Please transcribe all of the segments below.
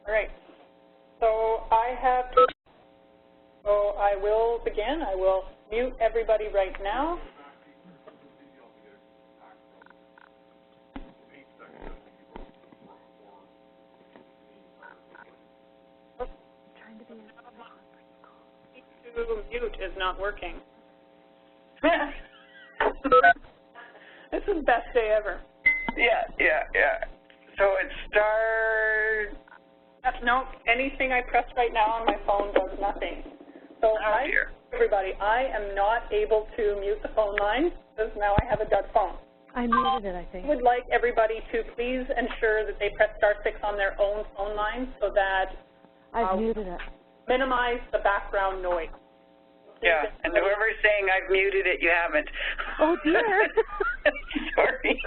All right. So I will begin. I will mute everybody right now. To mute is not working. This is the best day ever. Yeah. So it's star. No, anything I press right now on my phone does nothing. So everybody, I am not able to mute the phone line because now I have a dead phone. I muted it, I think. I would like everybody to please ensure that they press star 6 on their own phone line so that I've muted it. Minimize the background noise. Yeah, and whoever's saying I've muted it, you haven't. Oh, dear. Sorry.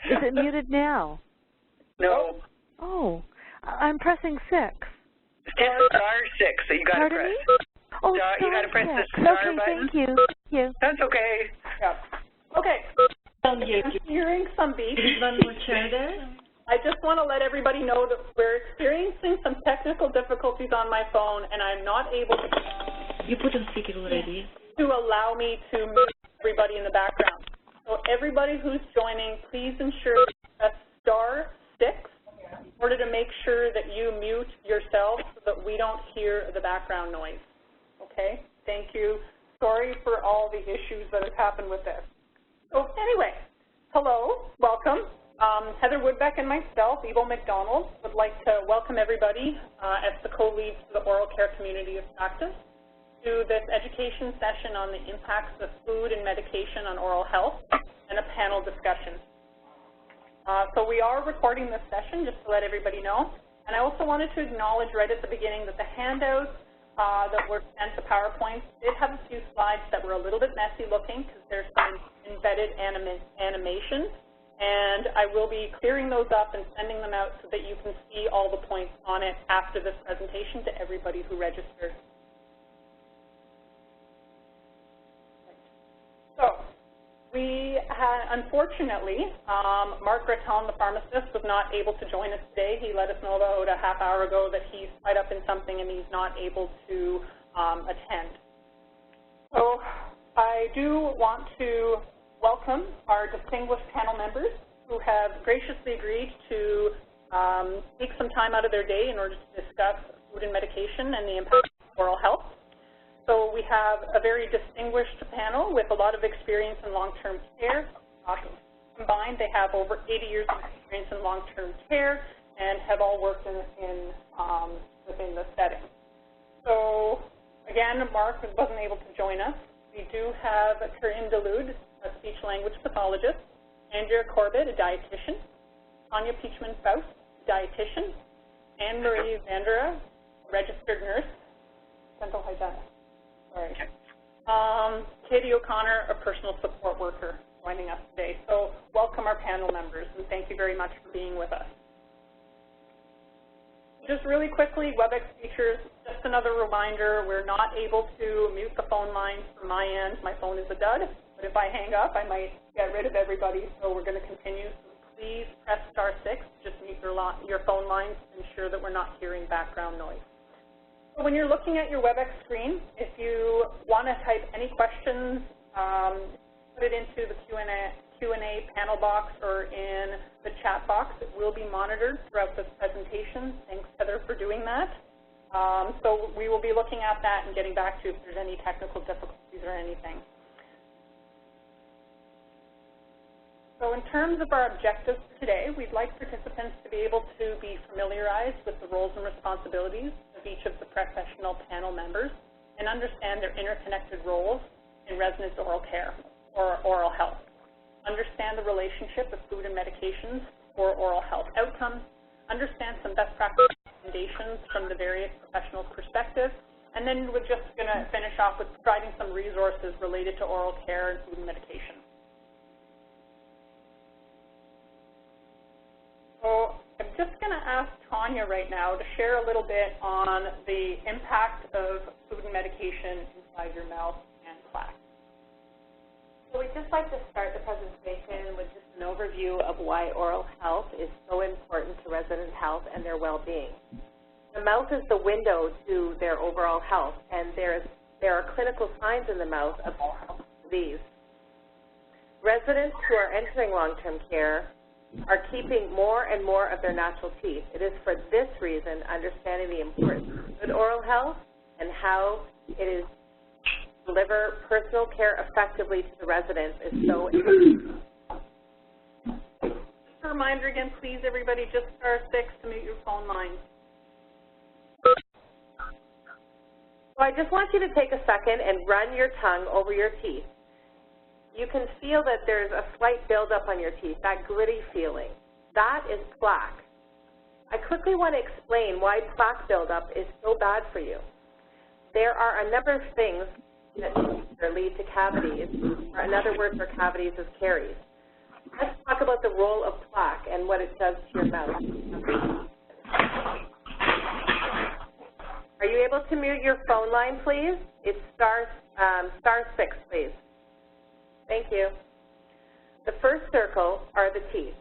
Is it muted now? No. Oh, I'm pressing 6. It's star 6 that you got to press. Me? Oh, you got to press the star button. Thank you. Thank you. That's okay. Yeah. Okay. I'm hearing some beeps. Is one more chair there? I just want to let everybody know that we're experiencing some technical difficulties on my phone, and I'm not able to. You put on speaker already. To allow me to mute everybody in the background. So everybody who's joining, please ensure that you press star 6 in order to make sure that you mute yourself so that we don't hear the background noise. Okay? Thank you. Sorry for all the issues that have happened with this. So anyway, hello, welcome. Heather Woodbeck and myself, Ebo McDonald, would like to welcome everybody as the co-leads to the oral care community of practice to this education session on the impacts of food and medication on oral health and a panel discussion. So we are recording this session, just to let everybody know. And I also wanted to acknowledge right at the beginning that the handouts that were sent, the PowerPoints, did have a few slides that were a little bit messy looking because there's some embedded animation. And I will be clearing those up and sending them out so that you can see all the points on it after this presentation to everybody who registered. So we had, unfortunately, Mark Breton, the pharmacist, was not able to join us today. He let us know about a half hour ago that he's tied up in something and he's not able to attend. So I do want to welcome our distinguished panel members who have graciously agreed to take some time out of their day in order to discuss food and medication and the impact of oral health. So we have a very distinguished panel with a lot of experience in long-term care. Combined, they have over 80 years of experience in long-term care and have all worked within the setting. So again, Mark wasn't able to join us. We do have Karim Dalude, a speech-language pathologist, Andrea Corbett, a dietitian, Tanya Peachman-Faust, dietitian, Anne-Marie Vandera, registered nurse, dental hygienist. Sorry. Katie O'Connor, a personal support worker, joining us today. So welcome our panel members, and thank you very much for being with us. Just really quickly, WebEx features, just another reminder, we're not able to mute the phone lines from my end. My phone is a dud, but if I hang up, I might get rid of everybody, so we're going to continue. So please press star 6, just mute your phone lines to ensure that we're not hearing background noise. So when you're looking at your WebEx screen, if you want to type any questions, put it into the Q&A panel box or in the chat box. It will be monitored throughout this presentation. Thanks, Heather, for doing that. So we will be looking at that and getting back to you if there's any technical difficulties or anything. So in terms of our objectives today, we'd like participants to be able to be familiarized with the roles and responsibilities of each of the professional panel members and understand their interconnected roles in resident oral care or oral health. Understand the relationship of food and medications for oral health outcomes, understand some best practice recommendations from the various professionals' perspectives, and then we're just going to finish off with providing some resources related to oral care and food and medication. So I'm just going to ask Tanya right now to share a little bit on the impact of food and medication inside your mouth and plaque. So we'd just like to start the presentation with just an overview of why oral health is so important to resident health and their well-being. The mouth is the window to their overall health, and there are clinical signs in the mouth of disease. Residents who are entering long-term care are keeping more and more of their natural teeth. It is for this reason understanding the importance of good oral health and how it is deliver personal care effectively to the residents is so important. Just a reminder again, please, everybody, just *6 to mute your phone lines. So I just want you to take a second and run your tongue over your teeth. You can feel that there's a slight buildup on your teeth, that gritty feeling. That is plaque. I quickly want to explain why plaque buildup is so bad for you. There are a number of things that lead to cavities, or another word for cavities is caries. Let's talk about the role of plaque and what it does to your mouth. Are you able to mute your phone line, please? It's *6, please. Thank you. The first circle are the teeth.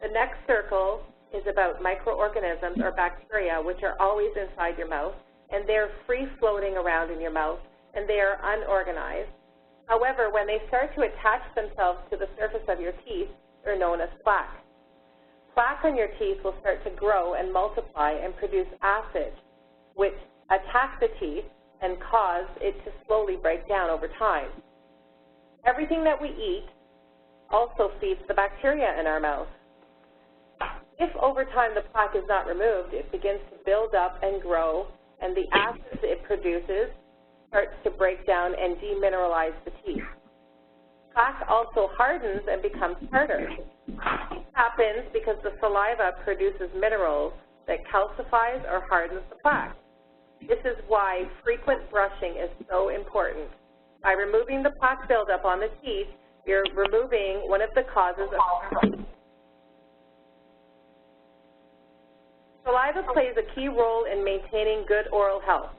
The next circle is about microorganisms or bacteria, which are always inside your mouth, and they're free-floating around in your mouth, and they are unorganized. However, when they start to attach themselves to the surface of your teeth, they're known as plaque. Plaque on your teeth will start to grow and multiply and produce acid, which attack the teeth and cause it to slowly break down over time. Everything that we eat also feeds the bacteria in our mouth. If over time the plaque is not removed, it begins to build up and grow, and the acids it produces starts to break down and demineralize the teeth. Plaque also hardens and becomes harder. This happens because the saliva produces minerals that calcifies or hardens the plaque. This is why frequent brushing is so important. By removing the plaque buildup on the teeth, you're removing one of the causes of Saliva plays a key role in maintaining good oral health.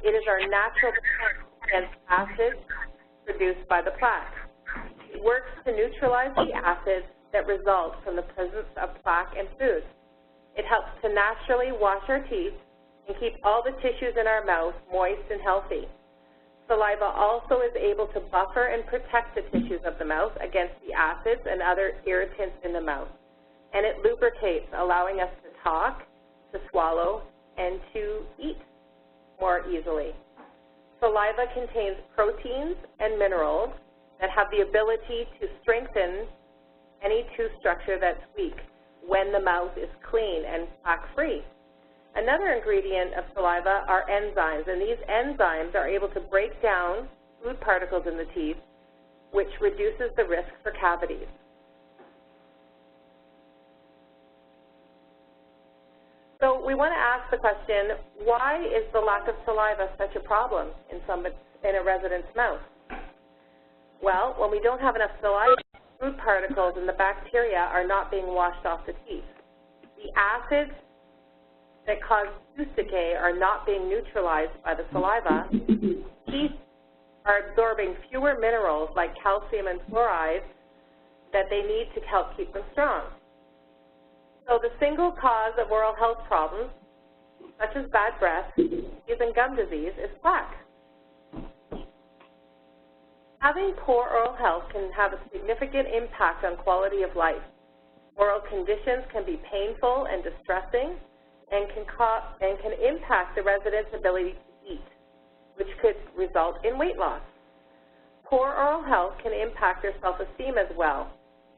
It is our natural defense against acids produced by the plaque. It works to neutralize the acids that result from the presence of plaque in foods. It helps to naturally wash our teeth and keep all the tissues in our mouth moist and healthy. Saliva also is able to buffer and protect the tissues of the mouth against the acids and other irritants in the mouth. And it lubricates, allowing us to talk, to swallow, and to eat more easily. Saliva contains proteins and minerals that have the ability to strengthen any tooth structure that's weak when the mouth is clean and plaque-free. Another ingredient of saliva are enzymes, and these enzymes are able to break down food particles in the teeth, which reduces the risk for cavities. So we want to ask the question, why is the lack of saliva such a problem in a resident's mouth? Well, when we don't have enough saliva, food particles and the bacteria are not being washed off the teeth. The acids that cause tooth decay are not being neutralized by the saliva. Teeth are absorbing fewer minerals like calcium and fluoride that they need to help keep them strong. So the single cause of oral health problems, such as bad breath, teeth, and gum disease, is plaque. Having poor oral health can have a significant impact on quality of life. Oral conditions can be painful and distressing, and can impact the resident's ability to eat, which could result in weight loss. Poor oral health can impact their self-esteem as well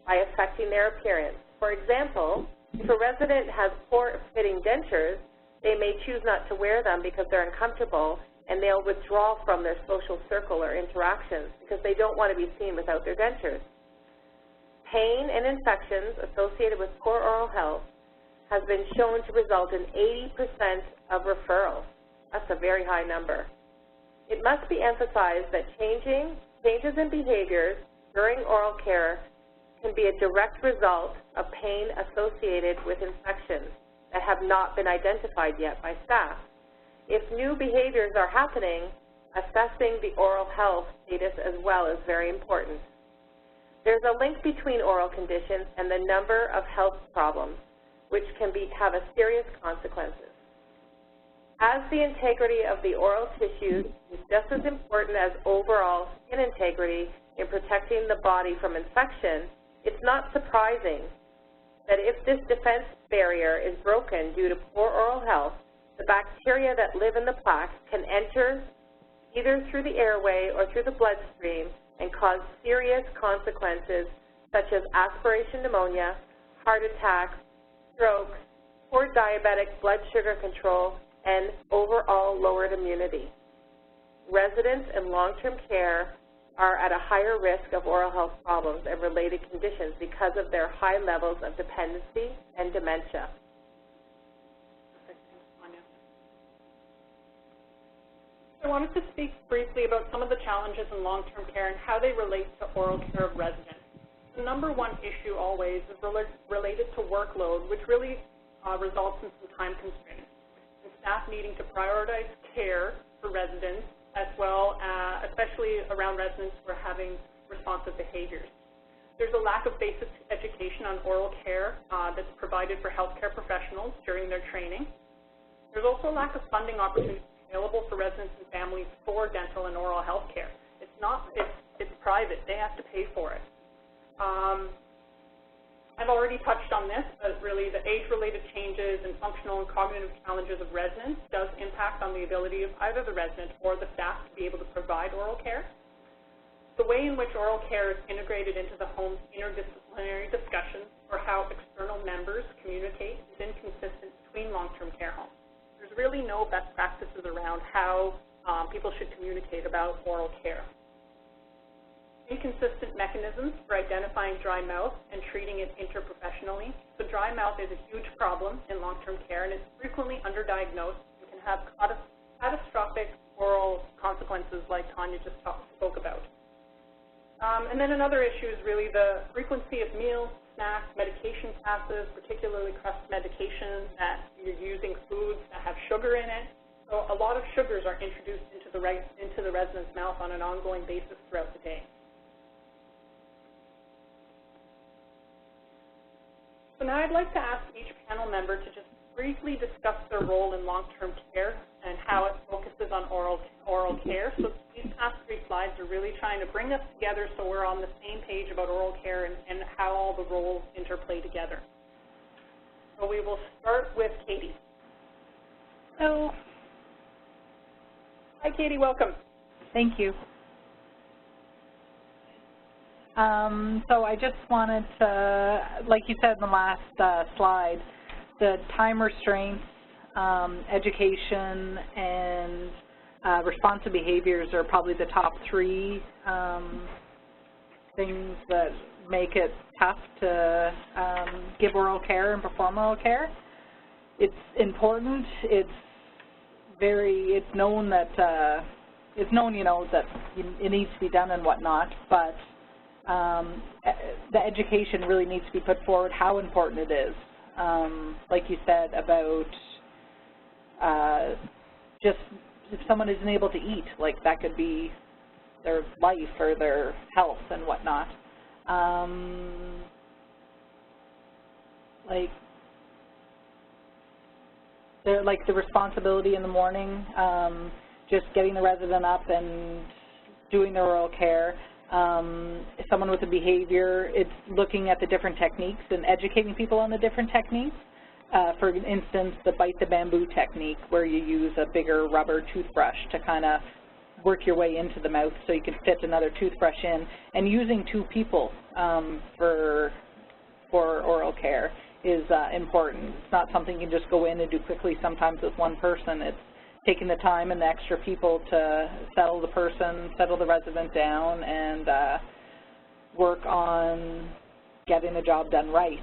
by affecting their appearance. For example, if a resident has poor-fitting dentures, they may choose not to wear them because they're uncomfortable, and they'll withdraw from their social circle or interactions because they don't want to be seen without their dentures. Pain and infections associated with poor oral health has been shown to result in 80% of referrals. That's a very high number. It must be emphasized that changes in behaviors during oral care can be a direct result of pain associated with infections that have not been identified yet by staff. If new behaviors are happening, assessing the oral health status as well is very important. There's a link between oral conditions and the number of health problems, which can have a serious consequences. As the integrity of the oral tissues is just as important as overall skin integrity in protecting the body from infection, it's not surprising that if this defense barrier is broken due to poor oral health, the bacteria that live in the plaque can enter either through the airway or through the bloodstream and cause serious consequences such as aspiration pneumonia, heart attacks, strokes, poor diabetic blood sugar control, and overall lowered immunity. Residents in long-term care are at a higher risk of oral health problems and related conditions because of their high levels of dependency and dementia. I wanted to speak briefly about some of the challenges in long-term care and how they relate to oral care of residents. The number one issue always is related to workload, which really results in some time constraints, and staff needing to prioritize care for residents as well, especially around residents who are having responsive behaviors. There's a lack of basic education on oral care that's provided for healthcare professionals during their training. There's also a lack of funding opportunities available for residents and families for dental and oral health care. It's private. They have to pay for it. I've already touched on this, but really the age-related changes and functional and cognitive challenges of residents does impact on the ability of either the resident or the staff to be able to provide oral care. The way in which oral care is integrated into the home's interdisciplinary discussions or how external members communicate is inconsistent between long-term care homes. There's really no best practices around how people should communicate about oral care. Inconsistent mechanisms for identifying dry mouth and treating it interprofessionally. So dry mouth is a huge problem in long-term care, and it's frequently underdiagnosed and can have catastrophic oral consequences like Tanya just spoke about. And then another issue is really the frequency of meals, snacks, medication classes, particularly crust medications that you're using foods that have sugar in it. So a lot of sugars are introduced into the resident's mouth on an ongoing basis throughout the day. So now I'd like to ask each panel member to just briefly discuss their role in long-term care and how it focuses on oral care. So these past 3 slides are really trying to bring us together so we're on the same page about oral care and how all the roles interplay together. So we will start with Katie. Hello. Hi, Katie. Welcome. Thank you. So I just wanted to, like you said in the last slide, the time restraints, education, and responsive behaviors are probably the top 3 things that make it tough to give oral care and perform oral care. It's important. It's known that that it needs to be done and whatnot, but the education really needs to be put forward how important it is. Like you said about just if someone isn't able to eat, like that could be their life or their health and whatnot. Like the responsibility in the morning, just getting the resident up and doing their oral care. Someone with a behavior, it's looking at the different techniques and educating people on the different techniques. For instance, the bite the bamboo technique, where you use a bigger rubber toothbrush to kind of work your way into the mouth so you can fit another toothbrush in, and using 2 people for oral care is important. It's not something you can just go in and do quickly sometimes with one person. It's taking the time and the extra people to settle the resident down, and work on getting the job done right.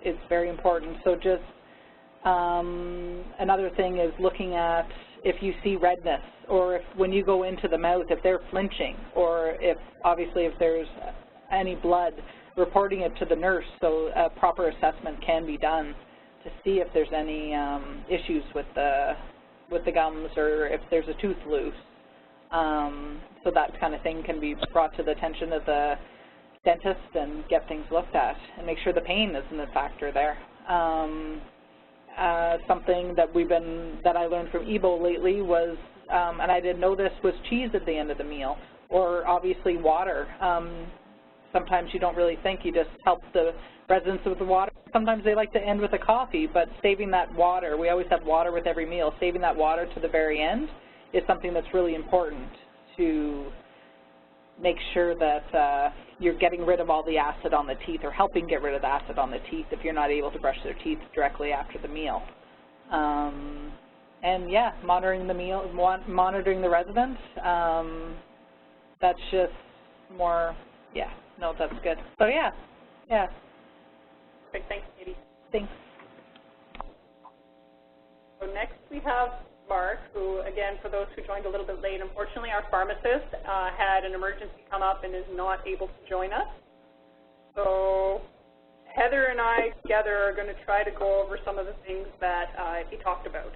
It's very important. So just another thing is looking at if you see redness, or if when you go into the mouth, if they're flinching, or if there's any blood, reporting it to the nurse so a proper assessment can be done to see if there's any issues with the with the gums or if there's a tooth loose. So that kind of thing can be brought to the attention of the dentist and get things looked at and make sure the pain isn't a factor there. Something that I learned from Ebo lately was, and I didn't know this, was cheese at the end of the meal, or obviously water. Sometimes you don't really think, you just help the residents with the water. Sometimes they like to end with a coffee, but saving that water, we always have water with every meal, saving that water to the very end is something that's really important to make sure that you're getting rid of all the acid on the teeth or helping get rid of the acid on the teeth if you're not able to brush their teeth directly after the meal. And yeah, monitoring the meal, monitoring the residents, that's just more, yeah, no, that's good. So yeah. Perfect, thanks, Katie. Thanks. So next we have Mark, who, again, for those who joined a little bit late, unfortunately our pharmacist had an emergency come up and is not able to join us. So Heather and I together are going to try to go over some of the things that he talked about.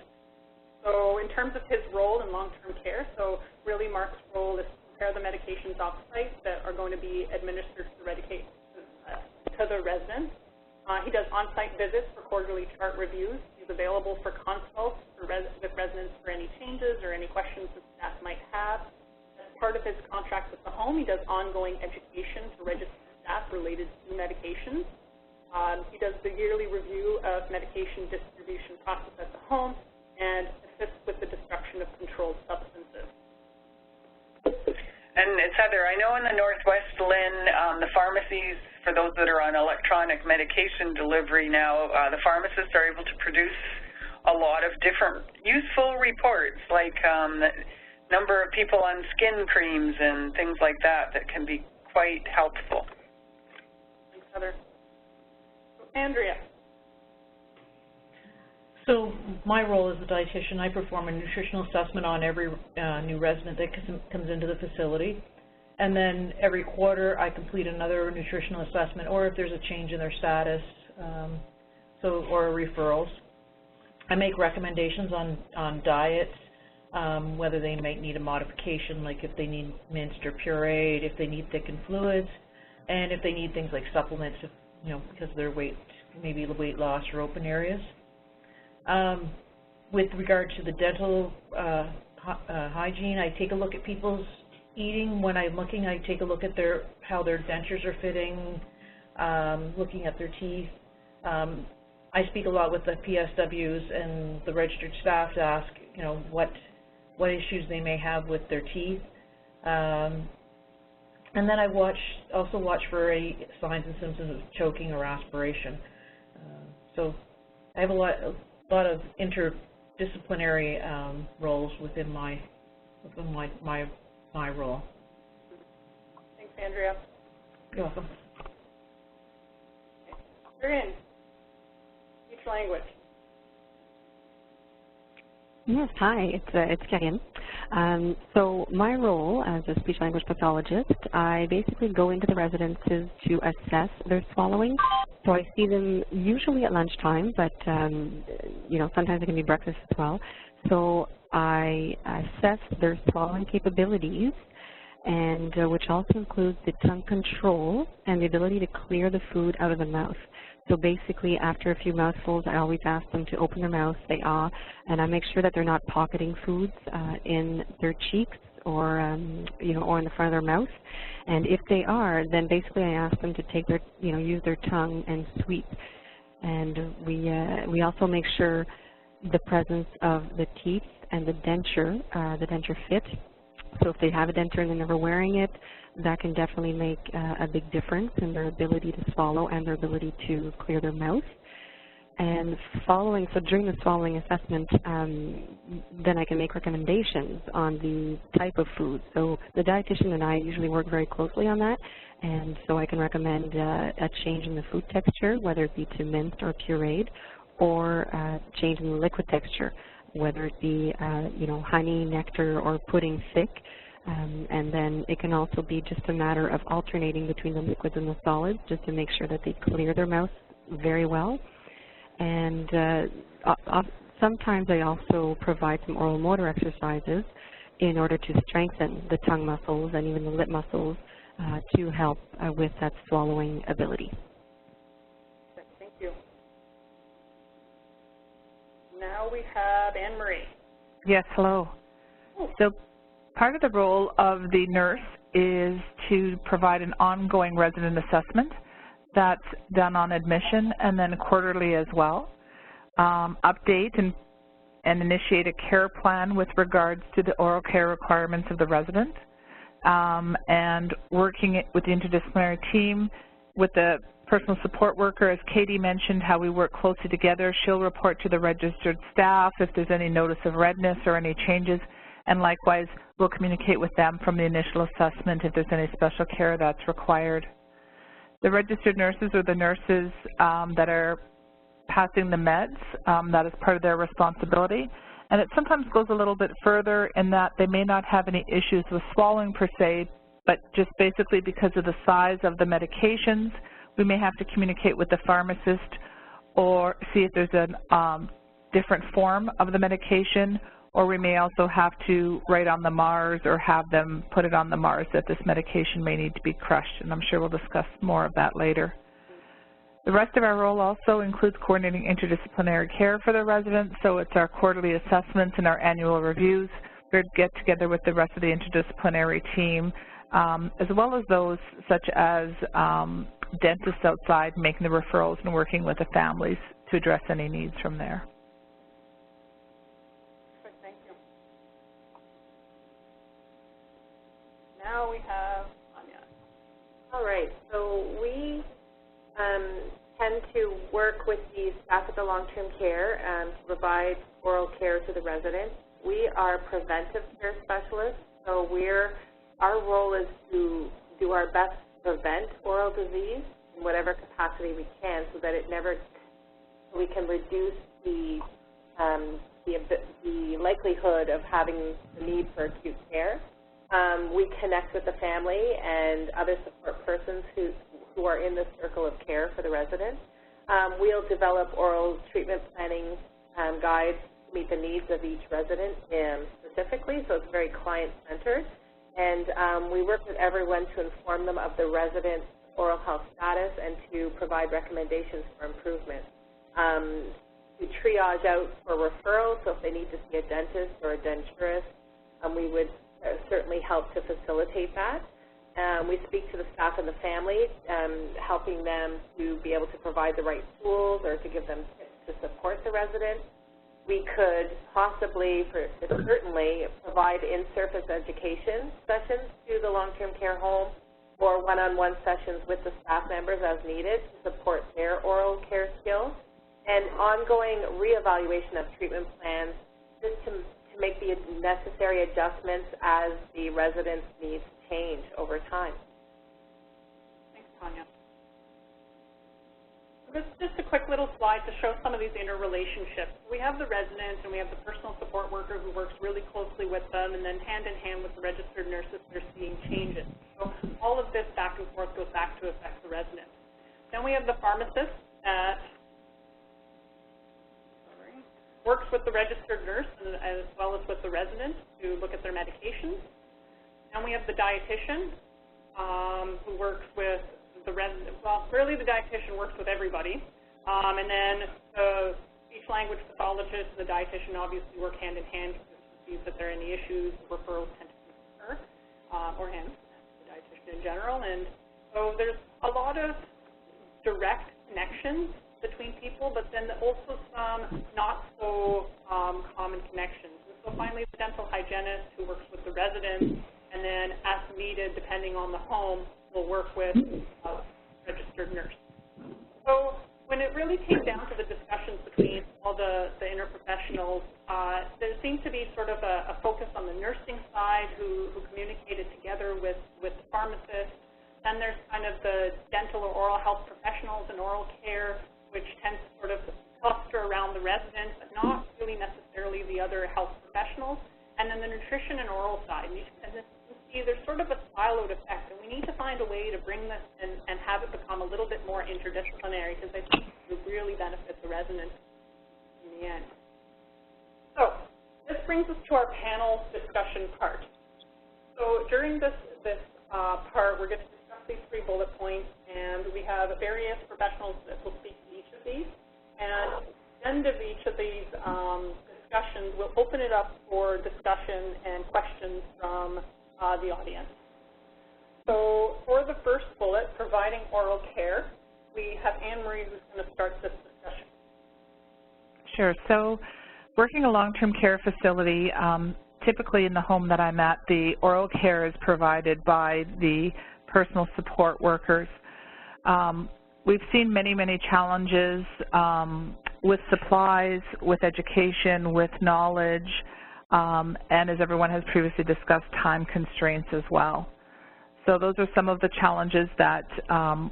So in terms of his role in long-term care, so really Mark's role is to prepare the medications off-site that are going to be administered to the residents. He does on-site visits for quarterly chart reviews. He's available for consults with residents for any changes or any questions that staff might have. As part of his contract with the home, he does ongoing education to registered staff related to medications. He does the yearly review of medication distribution process at the home and assists with the destruction of controlled substances. And it's Heather. I know in the Northwest, Lynn, the pharmacies, for those that are on electronic medication delivery now, the pharmacists are able to produce a lot of different useful reports, like the number of people on skin creams and things like that can be quite helpful. Thanks, Heather. So, Andrea. So my role as a dietitian, I perform a nutritional assessment on every new resident that comes into the facility. And then every quarter I complete another nutritional assessment, or if there's a change in their status, or referrals. I make recommendations on diets, whether they might need a modification, like if they need minced or pureed, if they need thickened fluids, and if they need things like supplements, if, because of their weight, maybe weight loss or open areas. With regard to the dental hygiene, I take a look at people's eating. When I'm looking, I take a look at how their dentures are fitting, looking at their teeth. I speak a lot with the PSWs and the registered staff to ask, what issues they may have with their teeth. And then I also watch for any signs and symptoms of choking or aspiration. So I have a lot of interdisciplinary roles within my role. Thanks, Andrea. You're welcome. Corinne, speech language. Yes, hi, it's Karine. So my role as a speech-language pathologist, I basically go into the residences to assess their swallowing. So I see them usually at lunchtime, but sometimes it can be breakfast as well. So I assess their swallowing capabilities, and which also includes the tongue control and the ability to clear the food out of the mouth. So basically, after a few mouthfuls, I always ask them to open their mouth, say ah, and I make sure that they're not pocketing foods in their cheeks or or in the front of their mouth. And if they are, then basically I ask them to take their, use their tongue and sweep. And we also make sure the presence of the teeth and the denture fit. So if they have a denture and they're never wearing it, that can definitely make a big difference in their ability to swallow and their ability to clear their mouth. And so during the swallowing assessment, then I can make recommendations on the type of food. So the dietitian and I usually work very closely on that, and so I can recommend a change in the food texture, whether it be to minced or pureed, or change in the liquid texture, whether it be honey, nectar, or pudding thick. And then it can also be just a matter of alternating between the liquids and the solids, just to make sure that they clear their mouth very well. And sometimes I also provide some oral motor exercises in order to strengthen the tongue muscles and even the lip muscles to help with that swallowing ability. Thank you. Now we have Anne-Marie. Yes, hello. So part of the role of the nurse is to provide an ongoing resident assessment that's done on admission and then quarterly as well. Update and initiate a care plan with regards to the oral care requirements of the resident, and working with the interdisciplinary team, with the personal support worker, as Katie mentioned, how we work closely together. She'll report to the registered staff if there's any notice of redness or any changes, and likewise, we'll communicate with them from the initial assessment if there's any special care that's required. The registered nurses or the nurses that are passing the meds, that is part of their responsibility. And it sometimes goes a little bit further in that they may not have any issues with swallowing per se, but just basically because of the size of the medications, we may have to communicate with the pharmacist or see if there's a different form of the medication, or we may also have to write on the MARS or have them put it on the MARS that this medication may need to be crushed, and I'm sure we'll discuss more of that later. The rest of our role also includes coordinating interdisciplinary care for the residents, so it's our quarterly assessments and our annual reviews. We get together with the rest of the interdisciplinary team, as well as those such as dentists outside making the referrals and working with the families to address any needs from there. Thank you. Now we have Anya. All right, so we tend to work with the staff at the long-term care to provide oral care to the residents. We are preventive care specialists, so our role is to do our best to prevent oral disease in whatever capacity we can, so that we can reduce the likelihood of having the need for acute care. We connect with the family and other support persons who are in the circle of care for the residents. We'll develop oral treatment planning guides to meet the needs of each resident specifically, so it's very client-centered. And we work with everyone to inform them of the resident's oral health status and to provide recommendations for improvement. We triage out for referrals, so if they need to see a dentist or a denturist, we would certainly help to facilitate that. We speak to the staff and the family, helping them to be able to provide the right tools or to give them tips to support the resident. We could possibly, certainly, provide in-service education sessions to the long-term care home or one-on-one sessions with the staff members as needed to support their oral care skills, and ongoing reevaluation of treatment plans just to make the necessary adjustments as the residents' needs change over time. Thanks, Tanya. This is just a quick little slide to show some of these interrelationships. We have the residents and we have the personal support worker who works really closely with them, and then hand in hand with the registered nurses, they're seeing changes. So all of this back and forth goes back to affect the residents. Then we have the pharmacist that works with the registered nurse as well as with the resident to look at their medications. And we have the dietitian who works with the resident. Well, really the dietitian works with everybody. And then the speech language pathologist and the dietitian obviously work hand in hand to see that there are any issues. Referrals tend to be her or him, the dietitian in general. And so there's a lot of direct connections between people, but then also some not so common connections. And so finally, the dental hygienist who works with the residents, and then as needed, depending on the home, will work with a registered nurse. So when it really came down to the discussions between all the interprofessionals, there seemed to be sort of a focus on the nursing side who communicated together with the pharmacist. Then there's kind of the dental or oral health professionals and oral care, which tends to sort of cluster around the residents, but not really necessarily the other health professionals. And then the nutrition and oral side. And you can see there's sort of a siloed effect, and we need to find a way to bring this and have it become a little bit more interdisciplinary, because I think it would really benefit the residents in the end. this brings us to our panel discussion part. So during this part, we're going to discuss these 3 bullet points, and we have various professionals that will speak to each of these. And at the end of each of these discussions, we'll open it up for discussion and questions from the audience. So for the first bullet, providing oral care, we have Anne-Marie who's going to start this discussion. Sure. So working a long-term care facility, typically in the home that I'm at, the oral care is provided by the personal support workers. We've seen many, many challenges with supplies, with education, with knowledge, and as everyone has previously discussed, time constraints as well. So those are some of the challenges that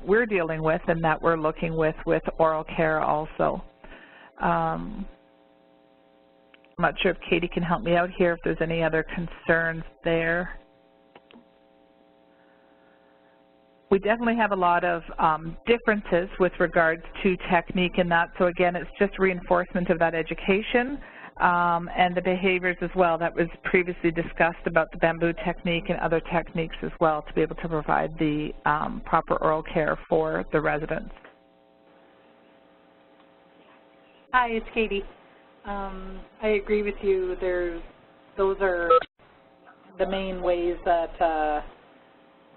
we're dealing with and that we're looking with oral care also. I'm not sure if Katie can help me out here if there's any other concerns there. We definitely have a lot of differences with regards to technique in that. So again, it's just reinforcement of that education and the behaviors as well that was previously discussed about the bamboo technique and other techniques as well to be able to provide the proper oral care for the residents. Hi, it's Katie. I agree with you. Those are the main ways that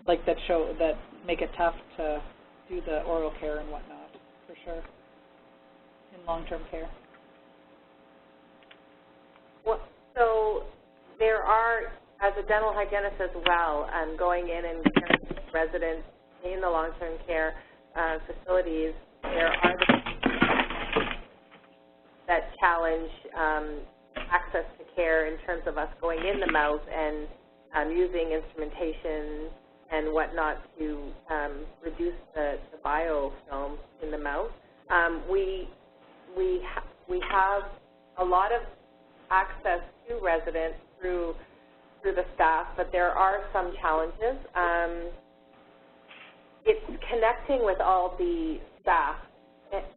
that make it tough to do the oral care and whatnot, for sure, in long-term care. Well, so there are, as a dental hygienist as well, going in and caring for residents in the long-term care facilities, there are the that challenge access to care in terms of us going in the mouth and using instrumentation and whatnot to reduce the biofilm in the mouth. We have a lot of access to residents through the staff, but there are some challenges. It's connecting with all the staff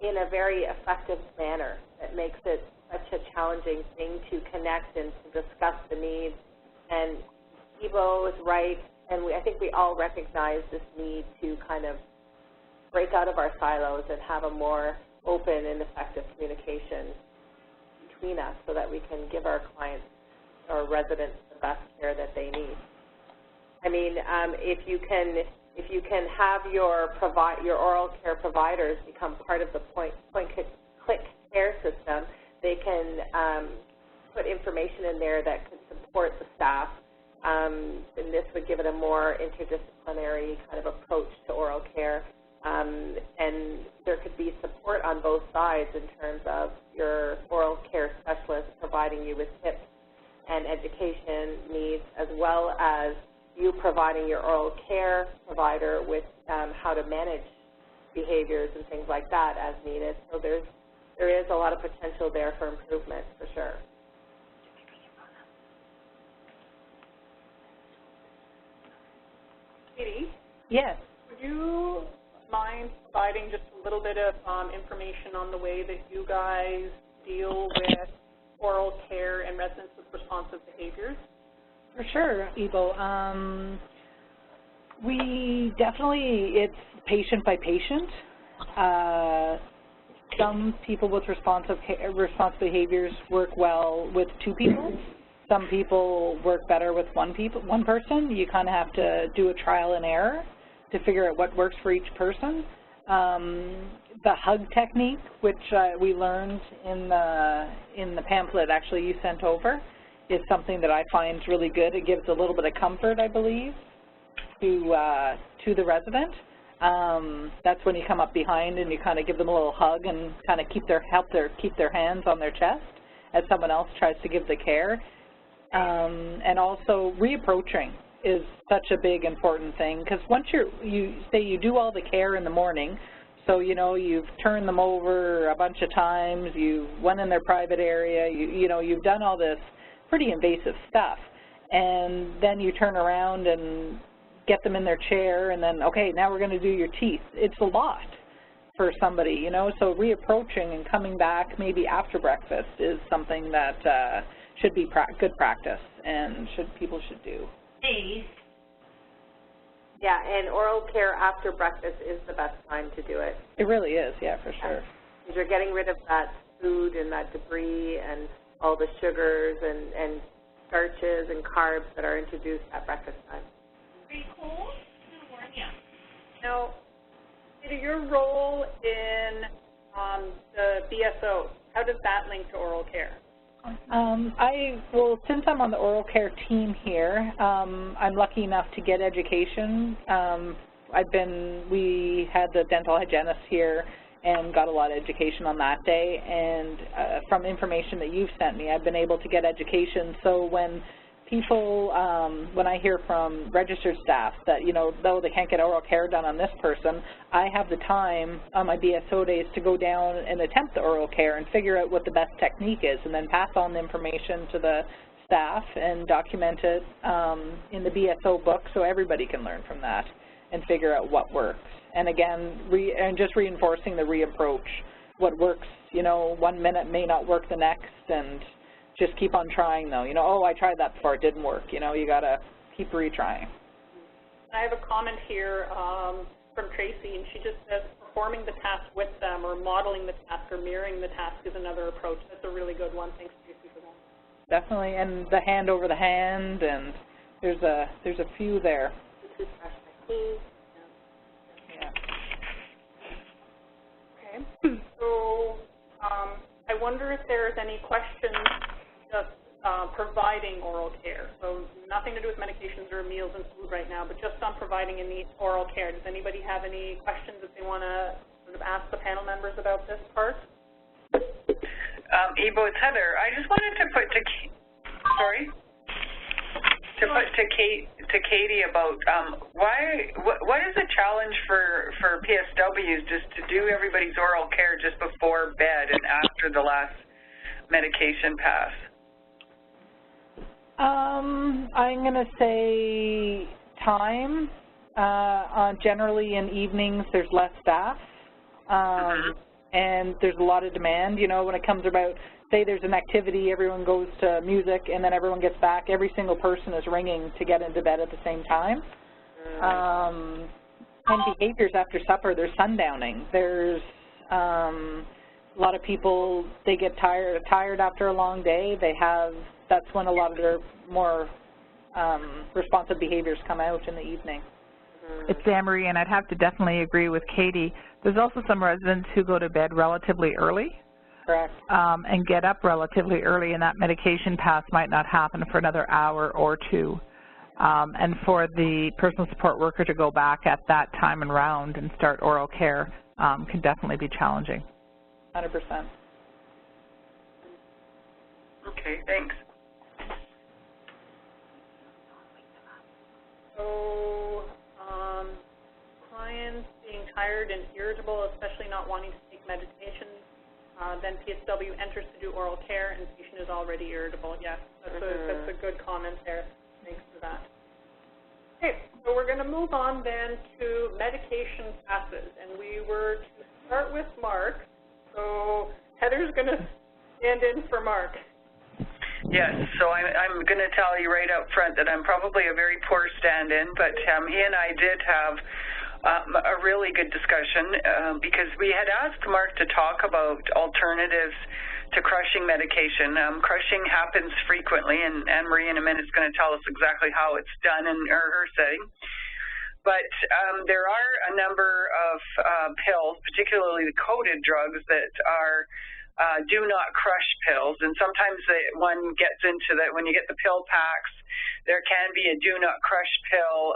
in a very effective manner that makes it such a challenging thing to connect and to discuss the needs. And Ivo is right, and I think we all recognize this need to kind of break out of our silos and have a more open and effective communication between us so that we can give our clients or residents the best care that they need. I mean, if you can have your oral care providers become part of the point-click care system, they can put information in there that could support the staff, and this would give it a more interdisciplinary kind of approach to oral care. And there could be support on both sides in terms of your oral care specialist providing you with tips and education needs, as well as you providing your oral care provider with how to manage behaviors and things like that as needed. So there is a lot of potential there for improvement, for sure. Katie? Yes. Would you mind providing just a little bit of information on the way that you guys deal with oral care and residents with responsive behaviors? For sure, Ivo. We definitely, it's patient by patient. Some people with responsive behaviors work well with 2 people. Some people work better with one person. You kind of have to do a trial and error to figure out what works for each person. The hug technique, which we learned in the pamphlet actually you sent over, is something that I find really good. It gives a little bit of comfort, I believe, to the resident. That's when you come up behind and you kind of give them a little hug and kind of keep their hands on their chest as someone else tries to give the care. And also reapproaching is such a big important thing, because once you do all the care in the morning, so you've turned them over a bunch of times, you went in their private area, you've done all this pretty invasive stuff, and then you turn around and get them in their chair, and then, okay, now we're going to do your teeth. It's a lot. for somebody, you know, so reapproaching and coming back maybe after breakfast is something that should be good practice and people should do. Yeah, and oral care after breakfast is the best time to do it. It really is, yeah, for sure. Because you're getting rid of that food and that debris and all the sugars and starches and carbs that are introduced at breakfast time. Pretty cool. Now, your role in the BSO, how does that link to oral care? Well, since I'm on the oral care team here, I'm lucky enough to get education. We had the dental hygienist here and got a lot of education on that day, and from information that you've sent me, I've been able to get education. So when people, when I hear from registered staff that, you know, though they can't get oral care done on this person, I have the time on my BSO days to go down and attempt the oral care and figure out what the best technique is, and then pass on the information to the staff and document it in the BSO book so everybody can learn from that and figure out what works. And again, just reinforcing the reapproach. What works, you know, 1 minute may not work the next, and just keep on trying, though. You know, oh, I tried that before, it didn't work. You know, you got to keep retrying. I have a comment here from Tracy, and she just says performing the task with them or modeling the task or mirroring the task is another approach. That's a really good one. Thanks, Tracy, for that. Definitely, and the hand over the hand, and there's a few there. Yeah. Okay. So I wonder if there's any questions just providing oral care. So nothing to do with medications or meals and food right now, but just on providing any oral care. Does anybody have any questions that they want to sort of ask the panel members about this part? Ebo, it's Heather. I just wanted to put to Katie about what is the challenge for PSWs just to do everybody's oral care just before bed and after the last medication pass? I'm going to say time. Generally in evenings there's less staff, and there's a lot of demand. You know, when it comes about, say there's an activity, everyone goes to music, and then everyone gets back, every single person is ringing to get into bed at the same time. And behaviors after supper, there's sundowning. There's a lot of people, they get tired after a long day. That's when a lot of their more responsive behaviors come out in the evening. It's Anne-Marie, and I'd have to definitely agree with Katie. There's also some residents who go to bed relatively early. Correct. And get up relatively early, and that medication pass might not happen for another hour or two. And for the personal support worker to go back at that time and round and start oral care can definitely be challenging. 100%. Okay, thanks. So, clients being tired and irritable, especially not wanting to take medications, then PSW enters to do oral care and patient is already irritable. Yes, that's a good comment there. Thanks for that. Okay, so we're going to move on then to medication passes, and we were to start with Mark. So Heather's going to stand in for Mark. Yes, so I'm going to tell you right up front that I'm probably a very poor stand-in, but he and I did have a really good discussion because we had asked Mark to talk about alternatives to crushing medication. Crushing happens frequently, and Anne-Marie in a minute is going to tell us exactly how it's done in her setting. But there are a number of pills, particularly the coated drugs, that are do not crush pills, and sometimes one gets into that when you get the pill packs, there can be a do not crush pill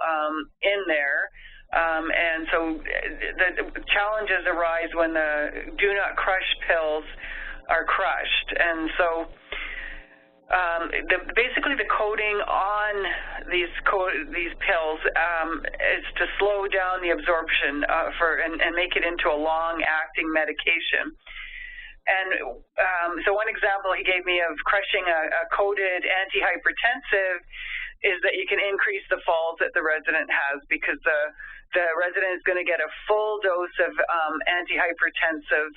in there. And so the challenges arise when the do not crush pills are crushed. And so basically the coating on these pills is to slow down the absorption and make it into a long-acting medication. And so one example he gave me of crushing a coated antihypertensive is that you can increase the falls that the resident has, because the resident is going to get a full dose of antihypertensive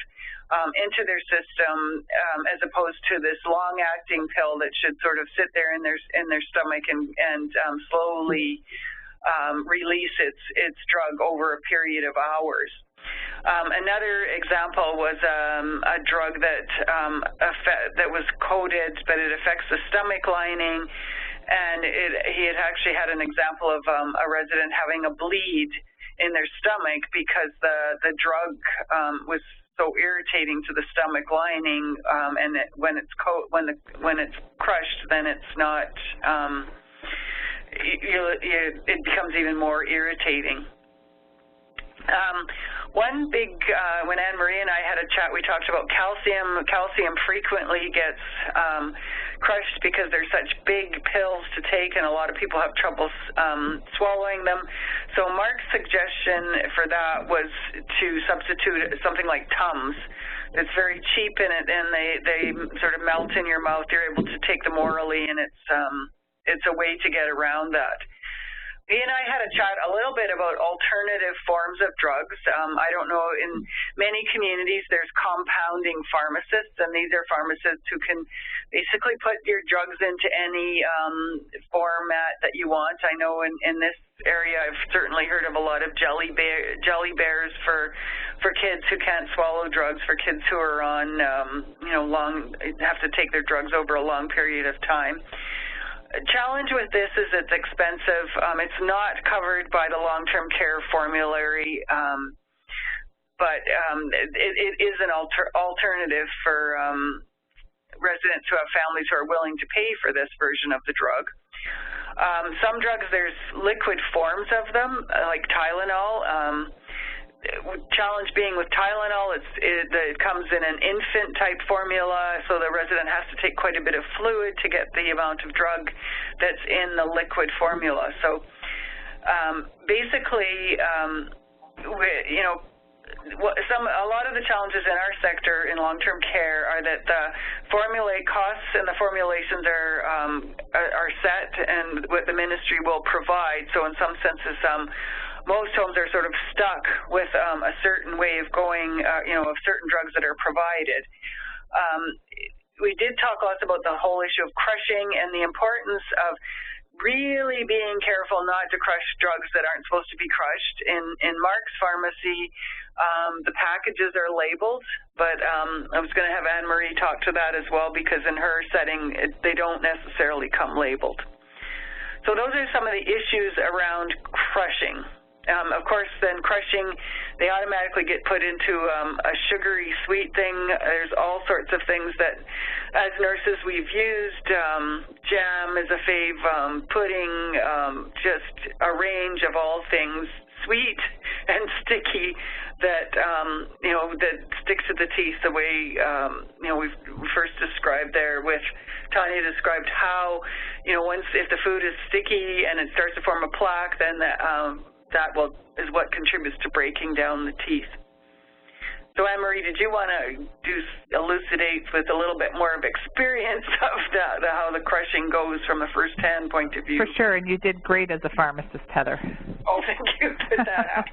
into their system, as opposed to this long-acting pill that should sort of sit there in their stomach and slowly release its drug over a period of hours. Another example was a drug that was coated, but it affects the stomach lining, and he had actually had an example of a resident having a bleed in their stomach because the drug was so irritating to the stomach lining, and when it's crushed, then it's not. It becomes even more irritating. One big, when Anne Marie and I had a chat, we talked about calcium. Calcium frequently gets crushed because they're such big pills to take, and a lot of people have trouble swallowing them. So Mark's suggestion for that was to substitute something like Tums. It's very cheap in it, and they sort of melt in your mouth. You're able to take them orally, and it's a way to get around that. He and I had a chat a little bit about alternative forms of drugs. I don't know, in many communities there's compounding pharmacists, and these are pharmacists who can basically put your drugs into any format that you want. I know in this area I've certainly heard of a lot of jelly bears for kids who can't swallow drugs, for kids who are on have to take their drugs over a long period of time. Challenge with this is it's expensive. It's not covered by the long-term care formulary, but it is an alternative for residents who have families who are willing to pay for this version of the drug. Some drugs, there's liquid forms of them, like Tylenol. Challenge being with Tylenol, it comes in an infant-type formula, so the resident has to take quite a bit of fluid to get the amount of drug that's in the liquid formula. So basically, a lot of the challenges in our sector in long-term care are that the formulate costs and the formulations are set and what the ministry will provide. So in some senses, most homes are sort of stuck with a certain way of going, of certain drugs that are provided. We did talk lots about the whole issue of crushing and the importance of really being careful not to crush drugs that aren't supposed to be crushed. In Mark's pharmacy, the packages are labeled, but I was going to have Anne Marie talk to that as well, because in her setting, they don't necessarily come labeled. So those are some of the issues around crushing. Of course, then crushing, they automatically get put into a sugary sweet thing. There's all sorts of things that, as nurses, we've used. Jam is a fave, pudding, just a range of all things sweet and sticky that, that sticks to the teeth the way, we've first described there with Tanya described how, if the food is sticky and it starts to form a plaque, then that is what contributes to breaking down the teeth. So Anne-Marie, did you want to elucidate with a little bit more of experience of how the crushing goes from a first-hand point of view? For sure, and you did great as a pharmacist, Heather. Oh, thank you for that.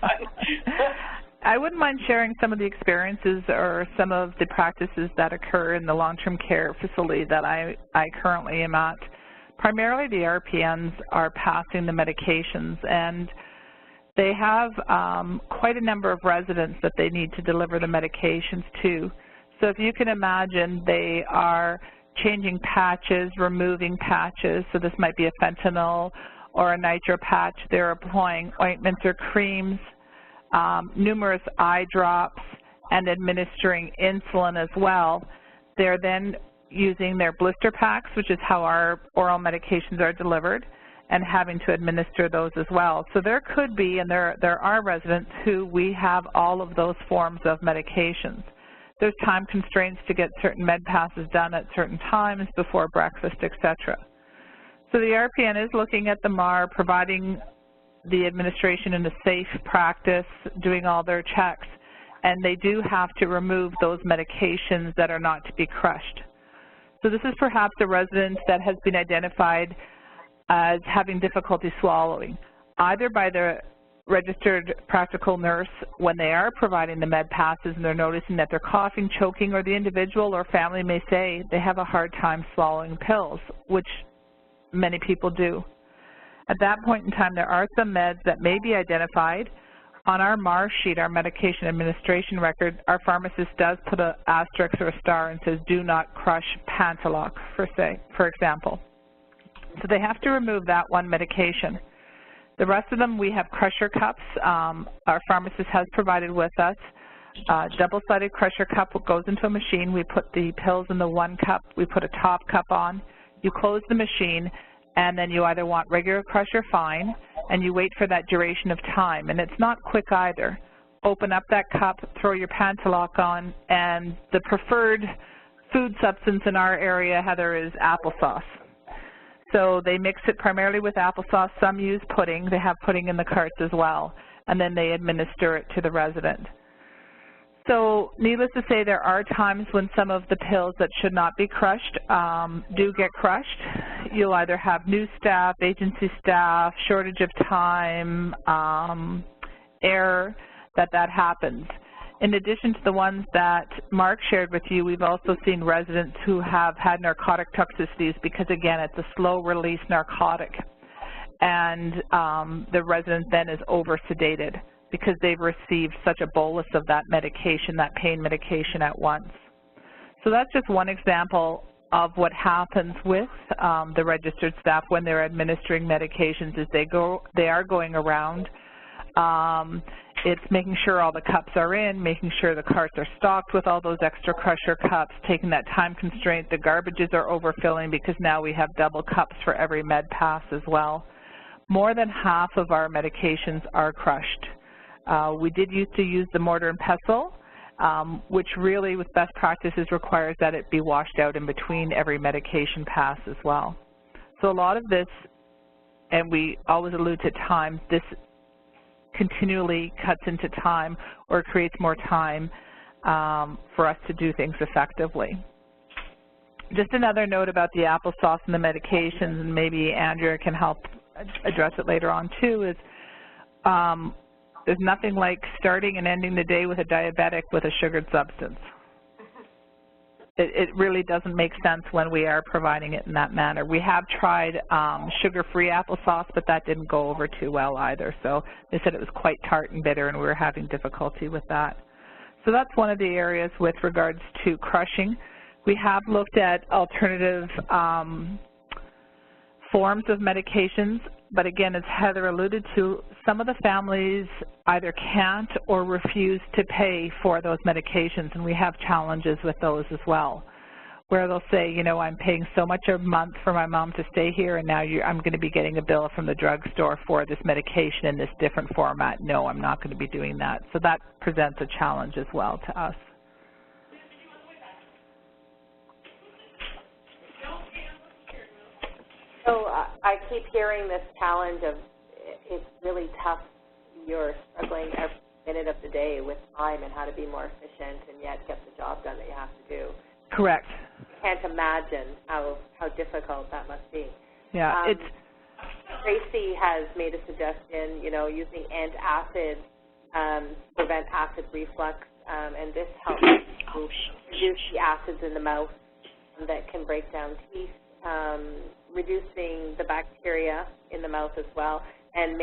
I wouldn't mind sharing some of the experiences or some of the practices that occur in the long-term care facility that I currently am at. Primarily, the RPNs are passing the medications, and they have quite a number of residents that they need to deliver the medications to. So if you can imagine, they are changing patches, removing patches. So this might be a fentanyl or a nitro patch. They're applying ointments or creams, numerous eye drops, and administering insulin as well. They're then using their blister packs, which is how our oral medications are delivered, and having to administer those as well. So there could be, and there are residents who we have all of those forms of medications. There's time constraints to get certain med passes done at certain times before breakfast, etc. So the RPN is looking at the MAR, providing the administration in a safe practice, doing all their checks, and they do have to remove those medications that are not to be crushed. So this is perhaps a resident that has been identified as having difficulty swallowing, either by the registered practical nurse when they are providing the med passes and they're noticing that they're coughing, choking, or the individual or family may say they have a hard time swallowing pills, which many people do. At that point in time, there are some meds that may be identified. On our MAR sheet, our medication administration record, our pharmacist does put an asterisk or a star and says, do not crush Pantaloc, for example. So they have to remove that one medication. The rest of them, we have crusher cups. Our pharmacist has provided with us double-sided crusher cup goes into a machine. We put the pills in the one cup. We put a top cup on. You close the machine, and then you either want regular crush or fine, and you wait for that duration of time. And it's not quick either. Open up that cup, throw your Pantaloc on, and the preferred food substance in our area, Heather, is applesauce. So they mix it primarily with applesauce. Some use pudding. They have pudding in the carts as well. And then they administer it to the resident. So needless to say, there are times when some of the pills that should not be crushed do get crushed. You'll either have new staff, agency staff, shortage of time, error, that happens. In addition to the ones that Mark shared with you, we've also seen residents who have had narcotic toxicities because, again, it's a slow-release narcotic. And the resident then is over-sedated because they've received such a bolus of that medication, that pain medication at once. So that's just one example of what happens with the registered staff when they're administering medications is they are going around. It's making sure all the cups are in, making sure the carts are stocked with all those extra crusher cups, taking that time constraint. The garbages are overfilling because now we have double cups for every med pass as well. More than half of our medications are crushed. We did used to use the mortar and pestle, which really with best practices requires that it be washed out in between every medication pass as well. So a lot of this, and we always allude to time, this continually cuts into time or creates more time for us to do things effectively. Just another note about the applesauce and the medications, and maybe Andrea can help address it later on too, is there's nothing like starting and ending the day with a diabetic with a sugared substance. It really doesn't make sense when we are providing it in that manner. We have tried sugar-free applesauce, but that didn't go over too well either. So they said it was quite tart and bitter, and we were having difficulty with that. So that's one of the areas with regards to crushing. We have looked at alternative forms of medications, but again, as Heather alluded to, some of the families either can't or refuse to pay for those medications, and we have challenges with those as well, where they'll say, you know, I'm paying so much a month for my mom to stay here, and now I'm going to be getting a bill from the drugstore for this medication in this different format. No, I'm not going to be doing that. So that presents a challenge as well to us. So I keep hearing this challenge of it's really tough. You're struggling every minute of the day with time and how to be more efficient and yet get the job done that you have to do. Correct. I can't imagine how difficult that must be. Yeah, Tracy has made a suggestion, you know, using antacid to prevent acid reflux, and this helps to reduce the acids in the mouth that can break down teeth. Reducing the bacteria in the mouth as well, and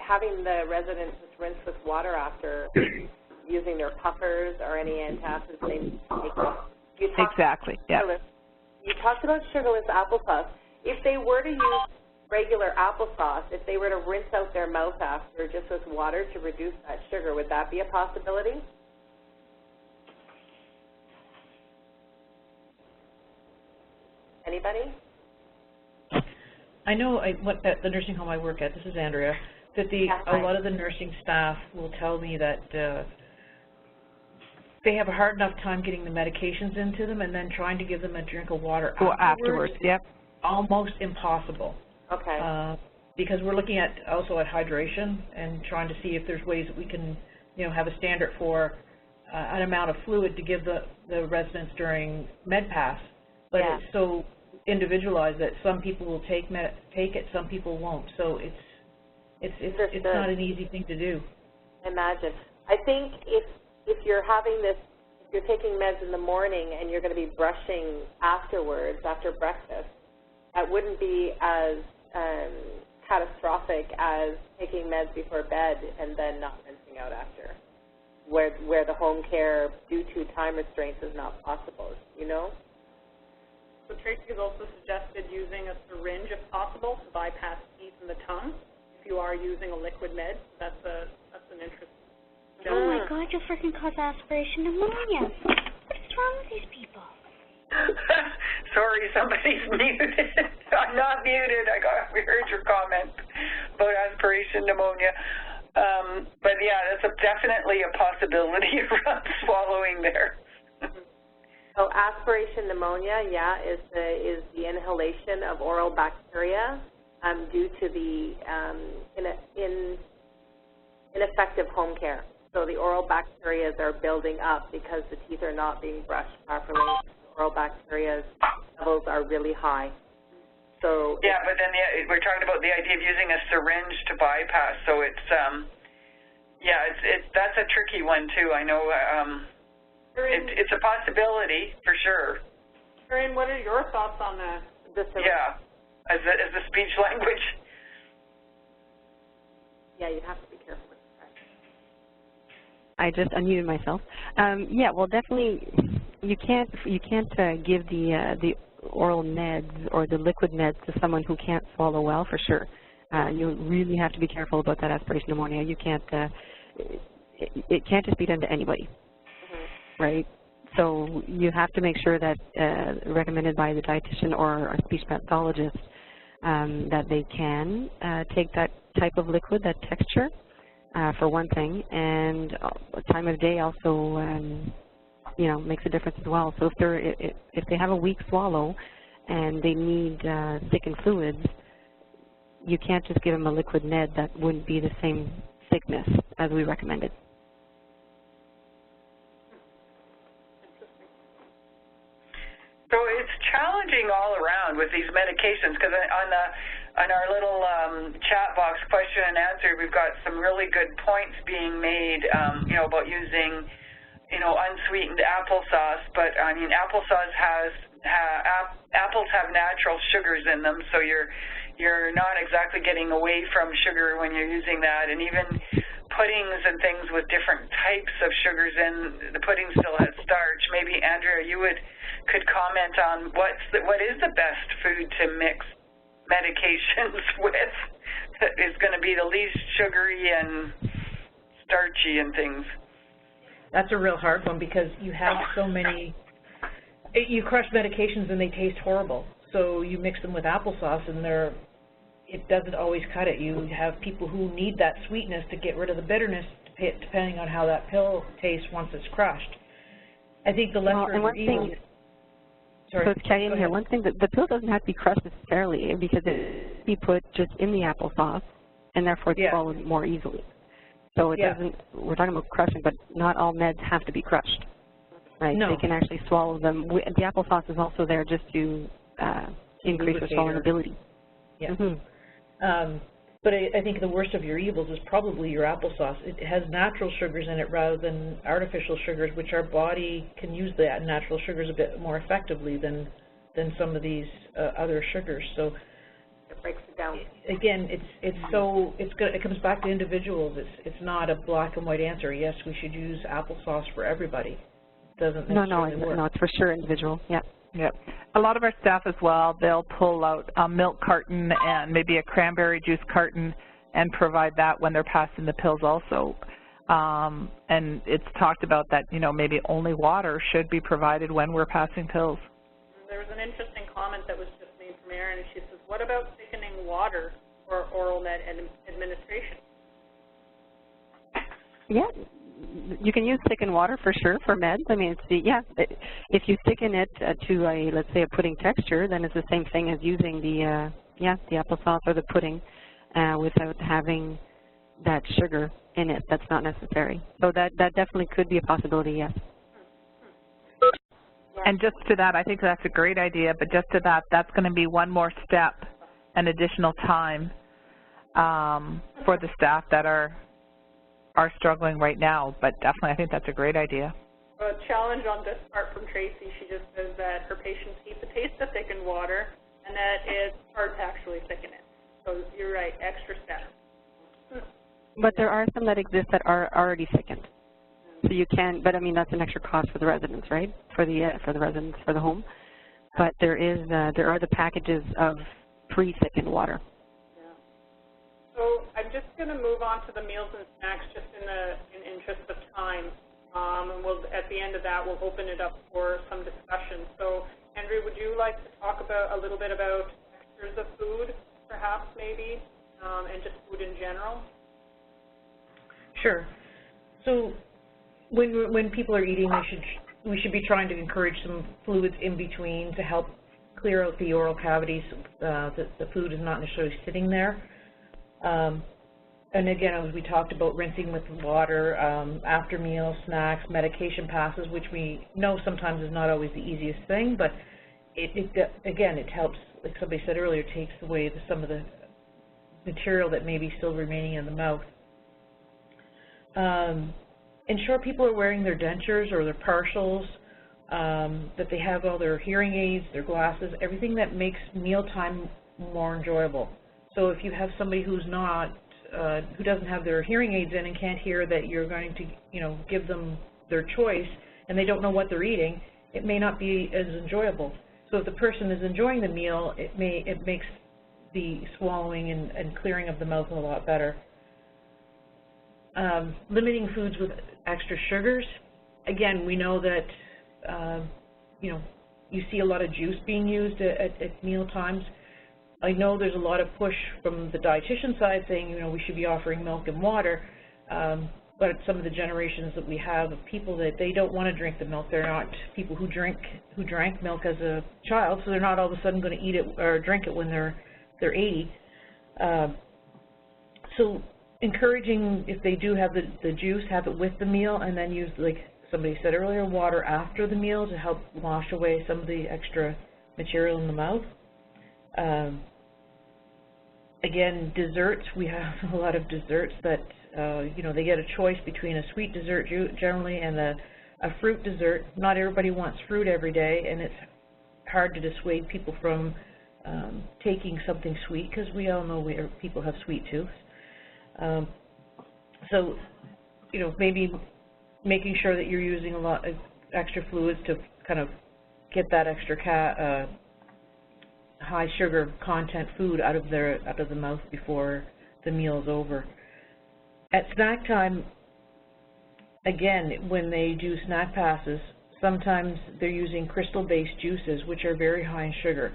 having the residents just rinse with water after using their puffers or any antacids they take. Exactly, yeah. You talked about sugarless applesauce. If they were to use regular applesauce, if they were to rinse out their mouth after just with water to reduce that sugar, would that be a possibility? Anybody? I know at the nursing home I work at, this is Andrea, that a lot of the nursing staff will tell me that they have a hard enough time getting the medications into them and then trying to give them a drink of water afterwards. Yep. Almost impossible. Okay. Because we're looking at also at hydration and trying to see if there's ways that we can, you know, have a standard for an amount of fluid to give the residents during med pass. But it's so individualized, that some people will take it, some people won't. So it's not an easy thing to do. Imagine. I think if you're having this, if you're taking meds in the morning and you're going to be brushing afterwards, after breakfast, that wouldn't be as catastrophic as taking meds before bed and then not rinsing out after, where the home care, due to time restraints, is not possible, you know? So Tracy has also suggested using a syringe if possible to bypass teeth in the tongue if you are using a liquid med. That's an interesting suggestion. Oh my God, you'll freaking cause aspiration pneumonia. What is wrong with these people? Sorry, somebody's muted. I'm not muted. We heard your comment about aspiration pneumonia. But yeah, that's definitely a possibility around swallowing there. So aspiration pneumonia, yeah, is the inhalation of oral bacteria due to the ineffective home care. So the oral bacteria are building up because the teeth are not being brushed properly. Oral bacteria levels are really high. So yeah, but then we're talking about the idea of using a syringe to bypass. So it's that's a tricky one too. I know it's a possibility for sure. Erin, what are your thoughts on that? Yeah, as a speech language. Yeah, you have to be careful with that. I just unmuted myself. Yeah, well, definitely. You can't give the oral meds or the liquid meds to someone who can't swallow well, for sure. You really have to be careful about that aspiration pneumonia. You can't. It can't just be done to anybody, right? So you have to make sure that recommended by the dietitian or a speech pathologist that they can take that type of liquid, that texture, for one thing, and time of day also. Makes a difference as well. So if they have a weak swallow and they need thickened fluids, you can't just give them a liquid med that wouldn't be the same thickness as we recommended. So it's challenging all around with these medications, because on our little chat box question and answer, we've got some really good points being made, about using unsweetened applesauce, but I mean, applesauce apples have natural sugars in them, so you're not exactly getting away from sugar when you're using that. And even puddings and things with different types of sugars in, the pudding still has starch. Maybe Andrea, you could comment on what is the best food to mix medications with that is going to be the least sugary and starchy and things. That's a real hard one, because you have so many, you crush medications and they taste horrible. So you mix them with applesauce and it doesn't always cut it. You have people who need that sweetness to get rid of the bitterness, depending on how that pill tastes once it's crushed. I think the lesser of your evils. So it's Carrie in here. One thing, the pill doesn't have to be crushed necessarily, because it can be put just in the applesauce and therefore it's swallowed more easily. So it doesn't, we're talking about crushing, but not all meds have to be crushed, right? No. They can actually swallow them. The applesauce is also there just to increase the swallowing ability. Yeah. But I think the worst of your evils is probably your applesauce. It has natural sugars in it rather than artificial sugars, which our body can use the natural sugars a bit more effectively than some of these other sugars. So it breaks it down. Again, it comes back to individuals. It's not a black and white answer. Yes, we should use applesauce for everybody. It doesn't necessarily work. No, it's for sure individual. Yeah. Yep. A lot of our staff as well, they'll pull out a milk carton and maybe a cranberry juice carton and provide that when they're passing the pills also. And it's talked about that, maybe only water should be provided when we're passing pills. There was an interesting comment that was just made from Erin, and she says, what about thickening water for oral med administration? Yeah. You can use thickened water for sure for meds. I mean, if you thicken it to let's say a pudding texture, then it's the same thing as using the applesauce or the pudding without having that sugar in it. That's not necessary. So that definitely could be a possibility, yes. And just to that, I think that's a great idea, but just to that, that's going to be one more step and additional time for the staff that are struggling right now. But definitely, I think that's a great idea. A challenge on this part from Tracy, she just says that her patients hate the taste of thickened water and that it's hard to actually thicken it. So you're right, extra steps. But there are some that exist that are already thickened. So you can, but I mean, that's an extra cost for the residents, right? For the residents, for the home. But there are the packages of pre-thickened water. Yeah. So I'm just going to move on to the meals and snacks just in interest of time. And at the end of that, we'll open it up for some discussion. So, Andrew, would you like to talk about a little bit about textures of food, perhaps, maybe, and just food in general? Sure. So, when people are eating, we should be trying to encourage some fluids in between to help clear out the oral cavities. The food is not necessarily sitting there. And again, as we talked about, rinsing with water after meals, snacks, medication passes, which we know sometimes is not always the easiest thing, but it helps, like somebody said earlier, takes away some of the material that may be still remaining in the mouth. Ensure people are wearing their dentures or their partials, that they have all their hearing aids, their glasses, everything that makes mealtime more enjoyable. So if you have somebody who's not, who doesn't have their hearing aids in and can't hear that you're going to, give them their choice and they don't know what they're eating, it may not be as enjoyable. So if the person is enjoying the meal, it makes the swallowing and clearing of the mouth a lot better. Limiting foods with extra sugars. Again, we know that, you see a lot of juice being used at meal times. I know there's a lot of push from the dietitian side saying, we should be offering milk and water, but some of the generations that we have of people that they don't want to drink the milk. They're not people who drank milk as a child, so they're not all of a sudden going to eat it or drink it when they're 80. So encouraging, if they do have the juice, have it with the meal, and then use, like somebody said earlier, water after the meal to help wash away some of the extra material in the mouth. Again, desserts, we have a lot of desserts that, they get a choice between a sweet dessert generally and a fruit dessert. Not everybody wants fruit every day, and it's hard to dissuade people from taking something sweet, because we all know people have sweet tooth. So, maybe making sure that you're using a lot of extra fluids to kind of get that extra high sugar content food out of the mouth before the meal is over. At snack time, again, when they do snack passes, sometimes they're using crystal-based juices, which are very high in sugar.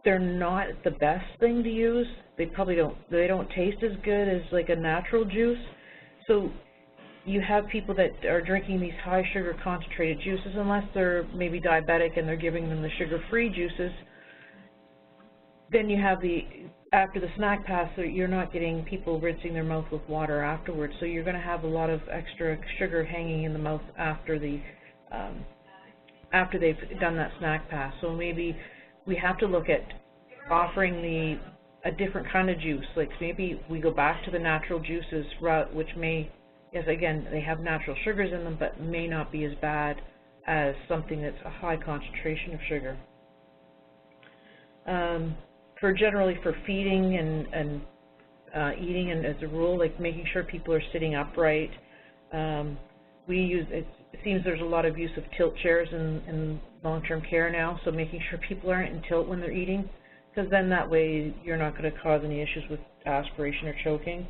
They're not the best thing to use. They don't taste as good as like a natural juice. So you have people that are drinking these high sugar concentrated juices, unless they're maybe diabetic and they're giving them the sugar-free juices. Then you have after the snack pass, so you're not getting people rinsing their mouth with water afterwards. So you're going to have a lot of extra sugar hanging in the mouth after they've done that snack pass. So maybe we have to look at offering a different kind of juice. Like maybe we go back to the natural juices route, which may, yes, again, they have natural sugars in them, but may not be as bad as something that's a high concentration of sugar. Generally for feeding and eating, and as a rule, like making sure people are sitting upright. It seems there's a lot of use of tilt chairs in long-term care now, so making sure people aren't in tilt when they're eating, because then that way you're not going to cause any issues with aspiration or choking.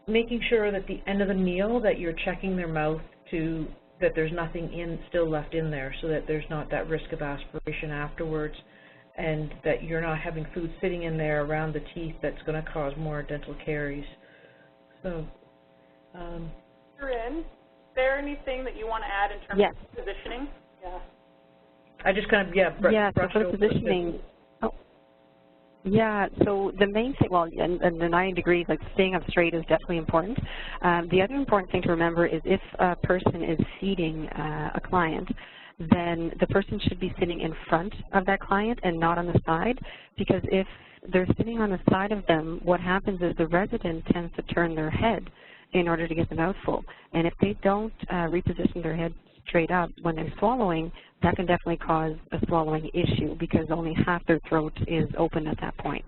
Making sure that at the end of the meal that you're checking their mouth that there's nothing still left in there, so that there's not that risk of aspiration afterwards, and that you're not having food sitting in there around the teeth that's going to cause more dental caries. So, Corinne, is there anything that you want to add in terms of positioning? Yeah. I just kind of, so for the positioning, Yeah, so the main thing, well, and I agree, like staying up straight is definitely important. The other important thing to remember is if a person is feeding a client, then the person should be sitting in front of that client and not on the side, because if they're sitting on the side of them, what happens is the resident tends to turn their head in order to get the mouthful. And if they don't reposition their head straight up when they're swallowing, that can definitely cause a swallowing issue because only half their throat is open at that point.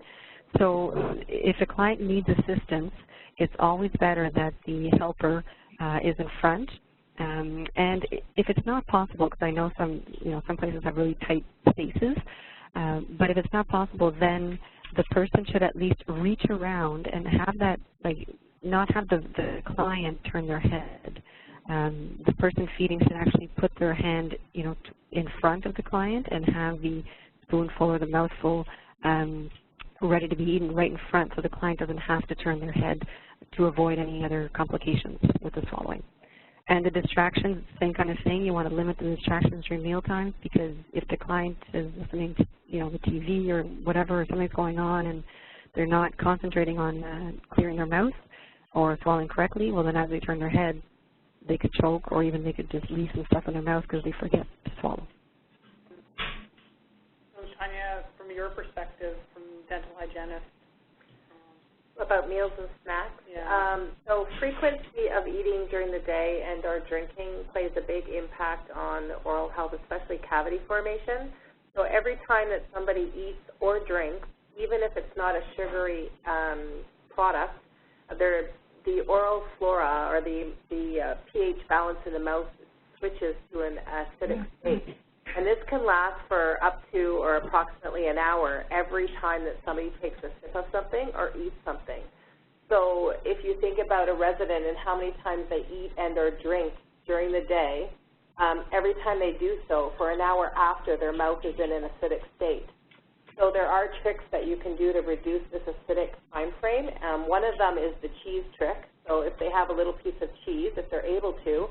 So if a client needs assistance, it's always better that the helper is in front. And if it's not possible, because I know some places have really tight spaces, but if it's not possible, then the person should at least reach around and have that, like, not have the client turn their head. The person feeding should actually put their hand, in front of the client and have the spoonful or the mouthful ready to be eaten right in front, so the client doesn't have to turn their head to avoid any other complications with the swallowing. And the distractions, same kind of thing. You want to limit the distractions during meal times, because if the client is listening to, the TV or whatever, or something's going on, and they're not concentrating on clearing their mouth or swallowing correctly, well, then as they turn their head, they could choke, or even they could just leave some stuff in their mouth because they forget to swallow. So, Tanya, from your perspective, from dental hygienist, about meals and snacks. Yeah. So frequency of eating during the day and or drinking plays a big impact on oral health, especially cavity formation. So every time that somebody eats or drinks, even if it's not a sugary product, the oral flora or the pH balance in the mouth switches to an acidic state. And this can last for up to or approximately an hour every time that somebody takes a sip of something or eats something. So if you think about a resident and how many times they eat and or drink during the day, every time they do so, for an hour after, their mouth is in an acidic state. So there are tricks that you can do to reduce this acidic time frame. One of them is the cheese trick. So if they have a little piece of cheese, if they're able to,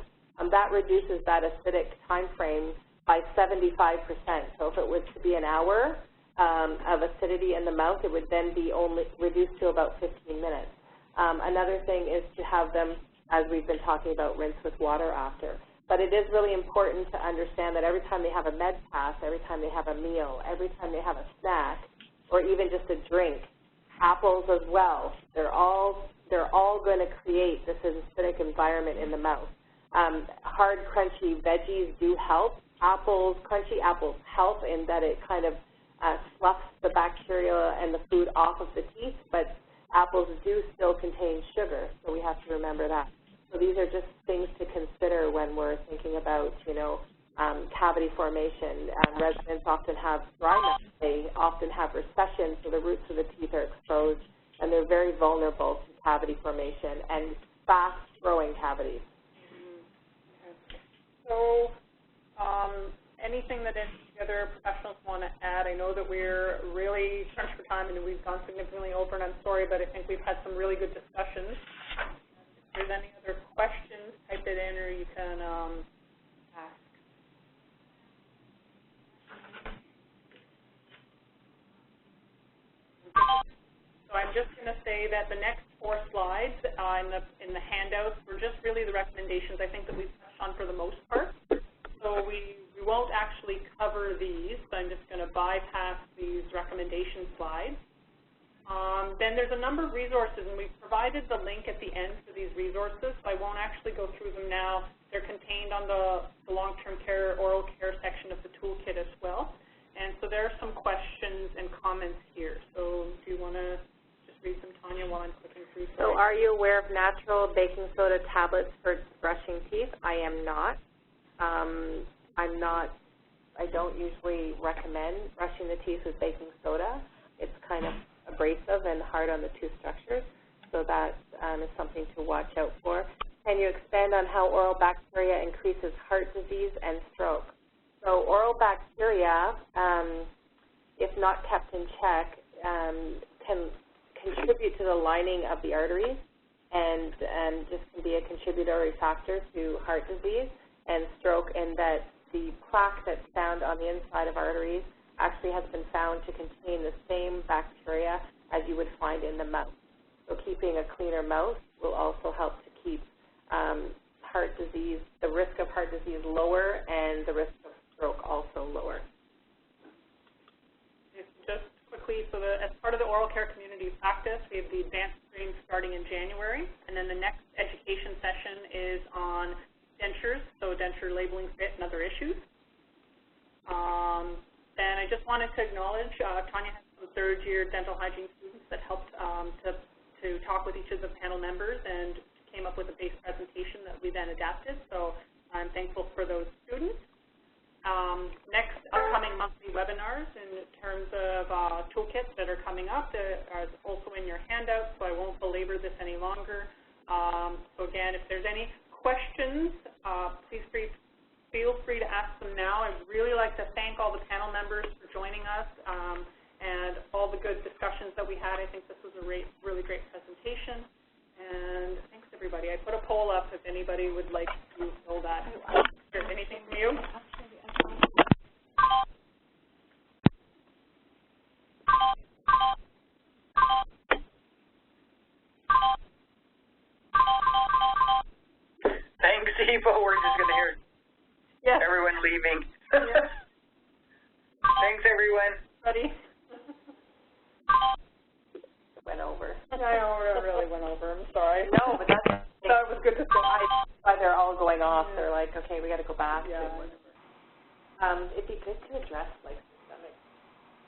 that reduces that acidic time frame by 75%. So if it was to be an hour of acidity in the mouth, it would then be only reduced to about 15 minutes. Another thing is to have them, as we've been talking about, rinse with water after. But it is really important to understand that every time they have a med pass, every time they have a meal, every time they have a snack, or even just a drink, apples as well, they're all going to create this acidic environment in the mouth. Hard, crunchy veggies do help. Crunchy apples help in that it kind of sloughs the bacteria and the food off of the teeth, but apples do still contain sugar, so we have to remember that. So these are just things to consider when we're thinking about, cavity formation. Residents often have dry mouth. They often have recession, so the roots of the teeth are exposed, and they're very vulnerable to cavity formation and fast-growing cavities. Okay. So anything that any other professionals want to add? I know that we're really crunched for time and we've gone significantly over, and I'm sorry, but I think we've had some really good discussions. If there's any other questions, type it in or you can ask. So I'm just going to say that the next 4 slides in the handouts were just really the recommendations I think that we've touched on for the most part. So we won't actually cover these, so I'm just going to bypass these recommendation slides. Then there's a number of resources, and we've provided the link at the end for these resources, so I won't actually go through them now. They're contained on the long-term care, oral care section of the toolkit as well. And so there are some questions and comments here. So do you want to just read them, Tanya, while I'm clicking through? So are you aware of natural baking soda tablets for brushing teeth? I am not. I don't usually recommend brushing the teeth with baking soda. It's kind of abrasive and hard on the tooth structures, so that is something to watch out for. Can you expand on how oral bacteria increases heart disease and stroke? So oral bacteria, if not kept in check, can contribute to the lining of the arteries and just can be a contributory factor to heart disease and stroke, and that the plaque that's found on the inside of arteries actually has been found to contain the same bacteria as you would find in the mouth. So keeping a cleaner mouth will also help to keep heart disease, the risk of heart disease lower, and the risk of stroke also lower. Just quickly, so as part of the oral care community practice, we have the advanced stream starting in January, and then the next education session is on dentures, so denture labeling, fit, and other issues. And I just wanted to acknowledge Tanya has some third-year dental hygiene students that helped to talk with each of the panel members and came up with a base presentation that we then adapted, so I'm thankful for those students. Next upcoming monthly webinars in terms of toolkits that are coming up are also in your handout, so I won't belabor this any longer. So again, if there's any questions, please feel free to ask them now. I'd really like to thank all the panel members for joining us and all the good discussions that we had. I think this was a really great presentation. And thanks, everybody. I put a poll up if anybody would like to know that. Is there anything from you? Thanks, Eva. We're just going to hear everyone leaving. Yes. Thanks, everyone. Buddy. Went over. I know, we really went over. I'm sorry. No, but that was good to say. Why they're all going off. They're like, okay, we got to go back. Yeah. It'd be good to address